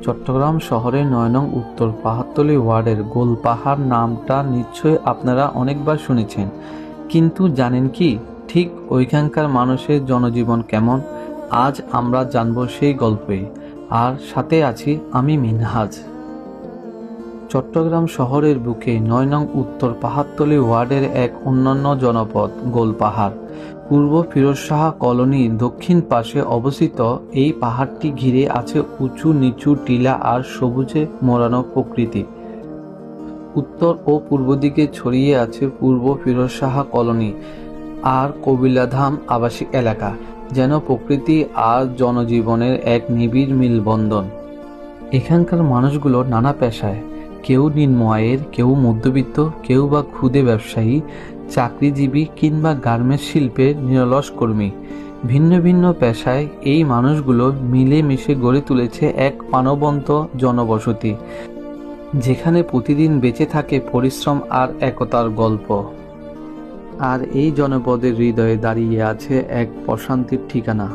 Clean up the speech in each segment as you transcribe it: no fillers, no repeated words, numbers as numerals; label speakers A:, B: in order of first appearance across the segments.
A: চট্টগ্রাম শহরের ৯ নং উত্তর পাহাড়তলী ওয়ার্ডের গোলপাহাড় নামটা নিশ্চয়ই আপনারা অনেকবার শুনেছেন, কিন্তু জানেন কি ঠিক ওইখানকার মানুষের জনজীবন কেমন? আজ আমরা জানব সেই গল্পই। আর সাথে আছি আমি মিনহাজ। চট্টগ্রাম শহরের বুকে ৯ নং উত্তর পাহাড়তলী ওয়ার্ডের এক অনন্য জনপদ গোলপাহাড়। পূর্ব ফিরোজ শাহ কলোনির দক্ষিণ পাশে অবস্থিত এই পাহাড়টি ঘিরে আছে উঁচু নিচু টিলা আর সবুজে মোড়ানো প্রকৃতি। উত্তর ও পূর্ব দিকে ছড়িয়ে আছে পূর্ব ফিরোজ শাহ কলোনি আর কবিলাধাম আবাসিক এলাকা, যেন প্রকৃতি আর জনজীবনের এক নিবিড় মেলবন্ধন। এখানকার মানুষগুলো নানা পেশায়, কেউ নিম্ন আয়ের, কেউ মধ্যবিত্ত, কেউ বা ক্ষুদে ব্যবসায়ী, চাকরিজীবী কিংবা গার্মেন্টস শিল্পের নিরলস কর্মী। ভিন্ন ভিন্ন পেশায় এই মানুষগুলো মিলেমিশে গড়ে তুলেছে এক প্রাণবন্ত জনবসতি, যেখানে প্রতিদিন বেঁচে থাকে পরিশ্রম আর একতার গল্প। আর এই জনপদের হৃদয়ে দাঁড়িয়ে আছে এক প্রশান্তির ঠিকানা,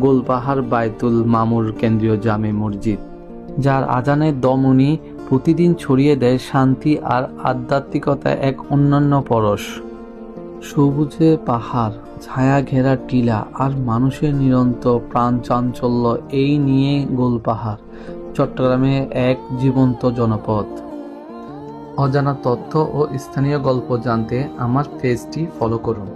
A: গোলপাহাড় বায়তুল মামুর কেন্দ্রীয় জামে মসজিদ, যার আজানের দমনি প্রতিদিন ছড়িয়ে দেয় শান্তি আর আধ্যাত্মিকতা এক অনন্য পরশ। সবুজে পাহাড়, ছায়া ঘেরা টিলা আর মানুষের নিরন্তর প্রাণ চাঞ্চল্য, এই নিয়ে গোলপাহাড় চট্টগ্রামে এক জীবন্ত জনপদ। অজানা তথ্য ও স্থানীয় গল্প জানতে আমার পেজটি ফলো করুন।